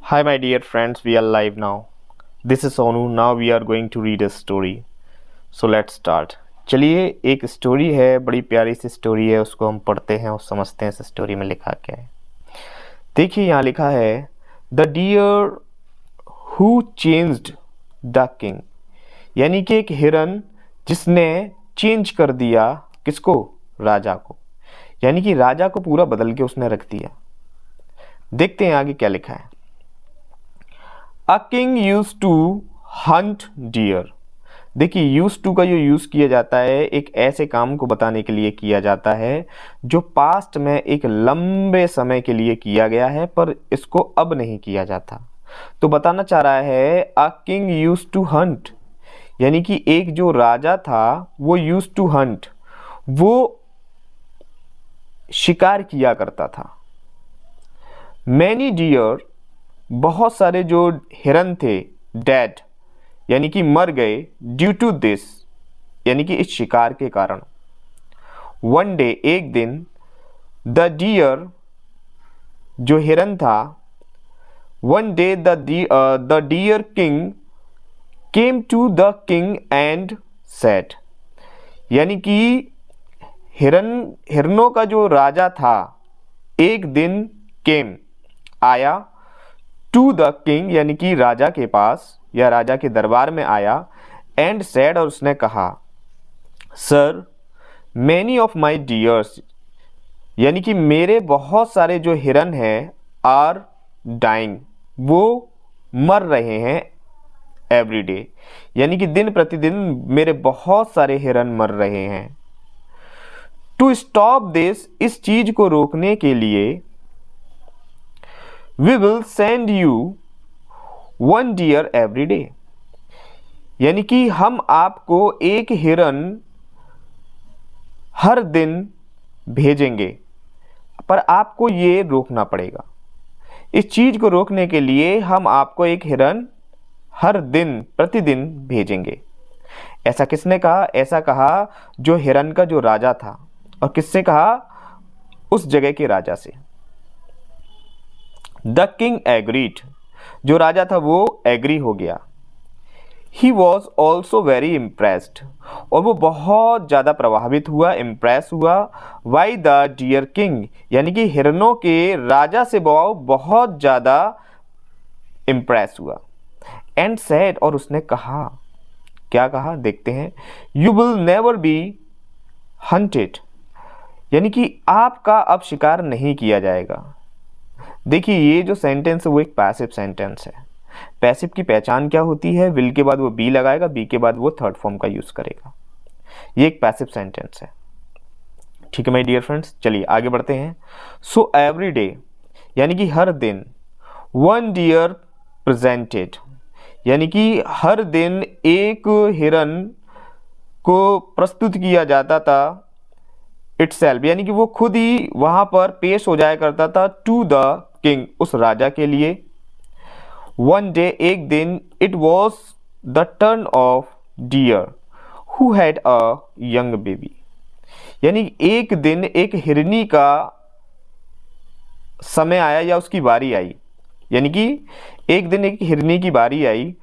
Hi my dear friends, we are live now. This is Sonu. Now we are going to read a story. So let's start. चलिए एक story है, बड़ी प्यारी सी story है, उसको हम पढ़ते हैं और समझते हैं इस स्टोरी में लिखा क्या है। देखिए यहाँ लिखा है the deer who changed the king, यानी कि एक हिरन जिसने चेंज कर दिया किसको, राजा को, यानी कि राजा को पूरा बदल के उसने रख दिया। देखते हैं आगे क्या लिखा है। A king used to hunt deer। देखिए यूज टू का जो यूज़ किया जाता है एक ऐसे काम को बताने के लिए किया जाता है जो पास्ट में एक लंबे समय के लिए किया गया है पर इसको अब नहीं किया जाता। तो बताना चाह रहा है a king use to hunt, यानी कि एक जो राजा था वो यूज टू हंट, वो शिकार किया करता था। मैनी डियर, बहुत सारे जो हिरन थे, डेड यानी कि मर गए, ड्यू टू दिस यानी कि इस शिकार के कारण। वन डे, एक दिन, द डियर जो हिरन था, one day the deer king came to the king and said, यानी कि हिरनों का जो राजा था एक दिन केम आया, टू द किंग यानी कि राजा के पास या राजा के दरबार में आया, एंड सेड और उसने कहा sir many of my dears, यानी कि मेरे बहुत सारे जो हिरन हैं आर डाइंग, वो मर रहे हैं एवरी डे, यानी कि दिन प्रतिदिन मेरे बहुत सारे हिरन मर रहे हैं। टू स्टॉप दिस, इस चीज को रोकने के लिए, we will send you one deer every day, यानी कि हम आपको एक हिरन हर दिन भेजेंगे, पर आपको ये रोकना पड़ेगा। इस चीज को रोकने के लिए हम आपको एक हिरन हर दिन प्रतिदिन भेजेंगे। ऐसा किसने कहा? ऐसा कहा जो हिरन का जो राजा था। और किससे कहा? उस जगह के राजा से। द किंग एग्रीड, जो राजा था वो एग्री हो गया। He was also very impressed, और वो बहुत ज़्यादा प्रभावित हुआ, इम्प्रेस हुआ, बाई द डियर किंग, यानी कि हिरनों के राजा से वो बहुत ज़्यादा इम्प्रेस हुआ। एंड सेड, और उसने कहा, क्या कहा देखते हैं, you will never be hunted, यानी कि आपका अब शिकार नहीं किया जाएगा। देखिए ये जो सेंटेंस है वो एक पैसिव सेंटेंस है। पैसिव की पहचान क्या होती है? विल के बाद वो बी लगाएगा, बी के बाद वो थर्ड फॉर्म का यूज करेगा। ये एक पैसिव सेंटेंस है। ठीक है माय डियर फ्रेंड्स, चलिए आगे बढ़ते हैं। सो एवरी डे, यानी कि हर दिन, वन डियर प्रेजेंटेड, यानी कि हर दिन एक हिरन को प्रस्तुत किया जाता था, इटसेल्फ, यानी कि वो खुद ही वहां पर पेश हो जाया करता था, टू द किंग, उस राजा के लिए। वन डे, एक दिन, it was the turn off dear who had a young baby, यानी एक दिन एक हिरनी का समय आया या उसकी बारी आई, यानी कि एक दिन एक हिरनी की बारी आई,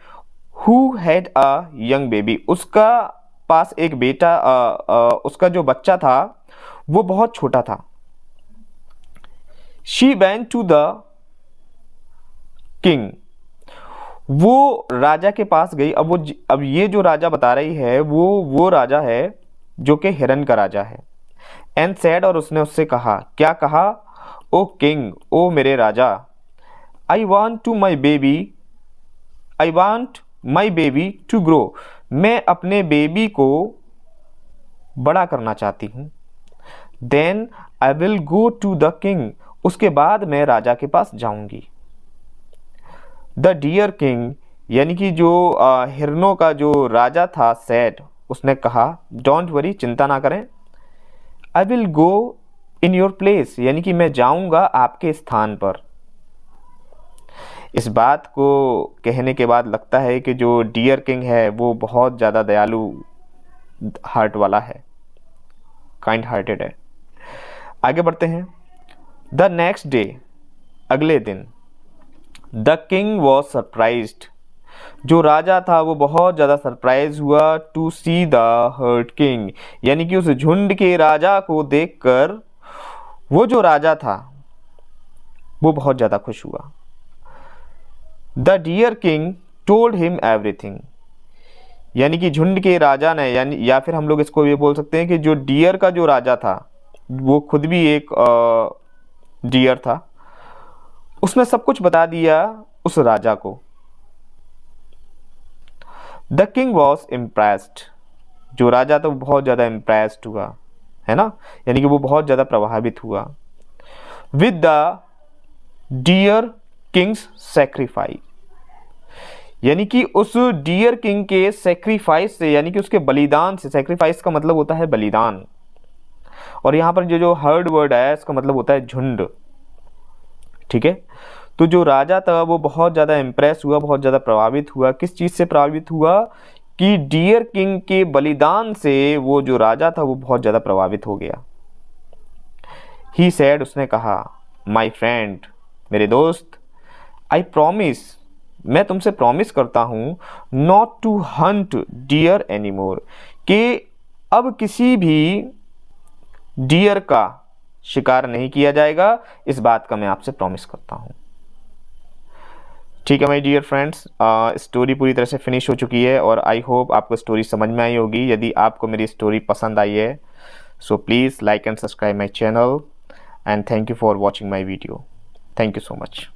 who had a young baby, उसका पास एक बेटा, उसका जो बच्चा था वो बहुत छोटा था। She went to the king, वो राजा के पास गई। अब ये जो राजा बता रही है वो राजा है जो कि हिरन का राजा है। एंड सेड, और उसने उससे कहा, क्या कहा? ओ किंग, ओ मेरे राजा, I want my baby to grow, मैं अपने बेबी को बड़ा करना चाहती हूँ। Then I will go to the king, उसके बाद मैं राजा के पास जाऊंगी। द डियर किंग, यानी कि जो हिरनों का जो राजा था, सेड, उसने कहा, डोंट वरी, चिंता ना करें, आई will go in your place, यानी कि मैं जाऊंगा आपके स्थान पर। इस बात को कहने के बाद लगता है कि जो डियर किंग है वो बहुत ज़्यादा दयालु हार्ट वाला है, काइंड हार्टेड है। आगे बढ़ते हैं। द नेक्स्ट डे, अगले दिन, द किंग वॉज सरप्राइज्ड, जो राजा था वो बहुत ज़्यादा सरप्राइज हुआ to see the hurt king, यानी कि उस झुंड के राजा को देखकर वो जो राजा था वो बहुत ज़्यादा खुश हुआ। The deer king told him everything, यानी कि झुंड के राजा ने, यानी या फिर हम लोग इसको ये बोल सकते हैं कि जो डियर का जो राजा था वो खुद भी एक डियर था, उसने सब कुछ बता दिया उस राजा को। द किंग वॉज इम्प्रेस्ड, जो राजा था वो बहुत ज़्यादा इम्प्रेस्ड हुआ, है ना, यानी कि वो बहुत ज़्यादा प्रभावित हुआ। With the deer king's sacrifice, यानी कि उस डियर किंग के सेक्रीफाइस से, यानी कि उसके बलिदान से, सेक्रीफाइस का मतलब होता है बलिदान, और यहाँ पर जो हर्ड वर्ड है इसका मतलब होता है झुंड, ठीक है। तो जो राजा था वो बहुत ज़्यादा इम्प्रेस हुआ, बहुत ज़्यादा प्रभावित हुआ। किस चीज़ से प्रभावित हुआ? कि डियर किंग के बलिदान से वो जो राजा था वो बहुत ज़्यादा प्रभावित हो गया। ही सैड, उसने कहा, माई फ्रेंड, मेरे दोस्त, आई प्रॉमिस, मैं तुमसे प्रॉमिस करता हूँ, not to hunt deer anymore, कि अब किसी भी डियर का शिकार नहीं किया जाएगा, इस बात का मैं आपसे प्रॉमिस करता हूँ। ठीक है माय डियर फ्रेंड्स, स्टोरी पूरी तरह से फिनिश हो चुकी है और आई होप आपको स्टोरी समझ में आई होगी। यदि आपको मेरी स्टोरी पसंद आई है so please like and subscribe my channel and thank you for watching my video. Thank you so much.